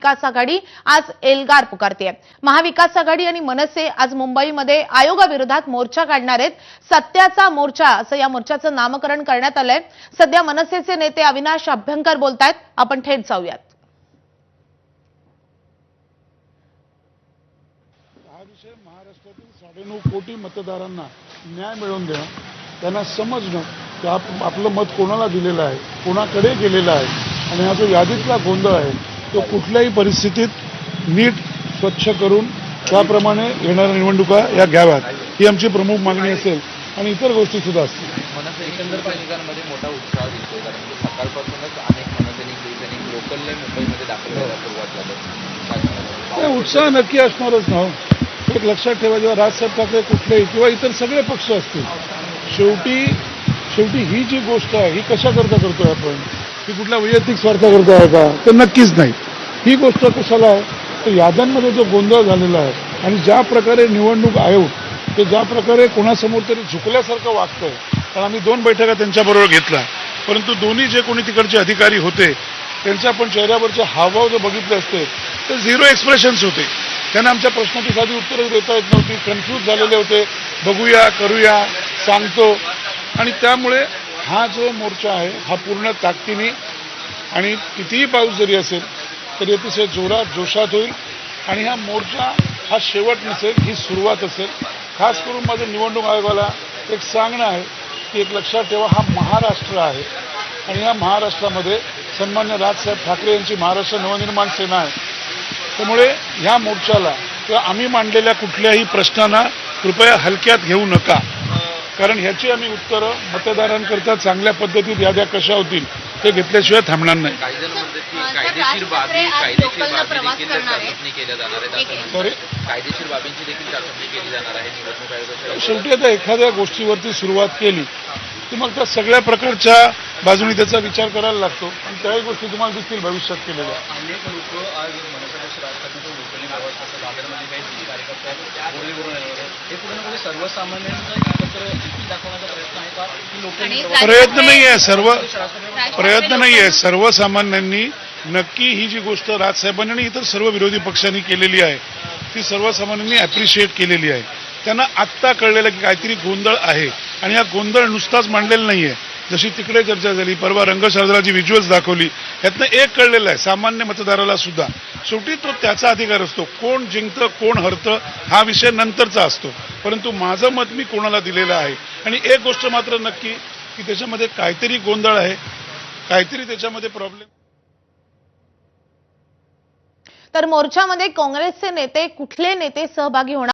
विकास आघाडी आज एल्गार पुकारते। महाविकास आघाडी आणि मनसे आज मुंबईमध्ये आयोगाविरोधात मोर्चा काढणार आहेत। सत्याचा मोर्चा असं या मोर्चाचं नामकरण करण्यात आलंय। सध्या मनसेचे नेते अविनाश अभ्यंकर बोलतायत, आपण थेट जाऊयात। हा विषय महाराष्ट्रातील 9.5 कोटी मतदारांना न्याय मिळवून देणं, त्यांना समजणं की आपलं मत कोणाला दिलेलं आहे, कोणाकडे गेलेलं आहे आणि हा जो यादीतला गोंधळ आहे तो कुठल्याही परिस्थितीत नीट स्वच्छ करून त्याप्रमाणे येणाऱ्या निवडणुका या घ्याव्यात, ही आमची प्रमुख मागणी असेल आणि इतर गोष्टी सुद्धा असतील। मनसे एकंदर सैनिकांमध्ये मोठा उत्साह दिसतोय, कारण की सकाळपासूनच अनेक मनसैनिक लोकलने मुंबईमध्ये दाखल व्हायला सुरुवात झाली। उत्साह नक्की असणारच ना। एक लक्षात ठेवा, जेव्हा राजसाहेब ठाकरे कुठलेही किंवा इतर सगळे पक्ष असतील, शेवटी ही जी गोष्ट आहे ही कशाकरता करतोय आपण? ही कुठल्या वैयक्तिक स्वार्थाकरता आहे का? तर नक्कीच नाही। ही गोष्ट कशाला आहे तर याद्यांमध्ये जो गोंधळ झालेला आहे आणि ज्या प्रकारे निवडणूक आयोग ते ज्या प्रकारे कोणासमोर तरी झुकल्यासारखं वागतंय, कारण आम्ही 2 बैठका त्यांच्याबरोबर घेतल्या, परंतु दोन्ही जे कोणी तिकडचे अधिकारी होते त्यांच्या पण चेहऱ्यावरचे हावभाव जर बघितले असते तर झिरो एक्सप्रेशन्स होते। त्यांना आमच्या प्रश्नाची साधी उत्तरं देता येत नव्हती, कन्फ्यूज झालेले होते, बघूया करूया सांगतो। आणि त्यामुळे हा जो मोर्चा आहे हा पूर्ण ताकदीने आणि कितीही पाऊस जरी असेल तरी अतिशय जोरात जोशात होईल आणि हा मोर्चा हा शेवट नसेल, ही सुरुवात असेल। खास करून माझं निवडणूक आयोगाला एक सांगणं आहे की एक लक्षात ठेवा, हा महाराष्ट्र आहे आणि या महाराष्ट्रामध्ये सन्मान्य राजसाहेब ठाकरे यांची महाराष्ट्र नवनिर्माण सेना आहे। त्यामुळे ह्या मोर्चाला किंवा आम्ही मांडलेल्या कुठल्याही प्रश्नांना कृपया हलक्यात घेऊ नका, कारण ह्याची आम्ही उत्तरं मतदारांकरता चांगल्या पद्धतीत याद्या कशा होतील हे घेतल्याशिवाय थांबणार नाही। कायदेशीर बाबींची देखील चाचपणी केली जाणार आहे निवडणूक आयोगाच्या। शेवटी आता एखाद्या गोष्टीवरती सुरुवात केली की मग त्या सगळ्या प्रकारच्या बाजूने त्याचा विचार करायला लागतो आणि त्याही गोष्टी तुम्हाला दिसतील भविष्यात केलेल्या। अनेक लोक आज मनसेचे राजकारणाचं लोकली प्रवास असं दादरमध्ये काही कार्यकर्ते हे पूर्णपणे सर्वसामान्यांचा एकत्र दाखवण्याचा प्रयत्न आहे का? प्रयत्न नाही आहे। सर्वसामान्यांनी नक्की ही जी गोष्ट राजसाहेबांनी आणि इतर सर्व विरोधी पक्षांनी केलेली आहे ती सर्वसामान्यांनी ॲप्रिशिएट केलेली आहे। त्यांना आत्ता कळलेलं की काहीतरी गोंधळ आहे आणि हा गोंधळ नुसताच मांडलेला नाही आहे। जशी तिकडे चर्चा झाली, परवा रंगशास्त्राची व्हिज्युअल्स दाखवली, यातनं एक कळलेलं आहे सामान्य मतदाराला सुद्धा, शेवटी तो त्याचा अधिकार असतो। कोण जिंकतं कोण हरतं हा विषय नंतरचा असतो, परंतु माझं मत मी कोणाला दिलेलं आहे। आणि एक गोष्ट मात्र नक्की की त्याच्यामध्ये काहीतरी गोंधळ आहे, काहीतरी त्याच्यामध्ये प्रॉब्लेम। तर मोर्चामध्ये काँग्रेसचे नेते कुठले नेते सहभागी होणार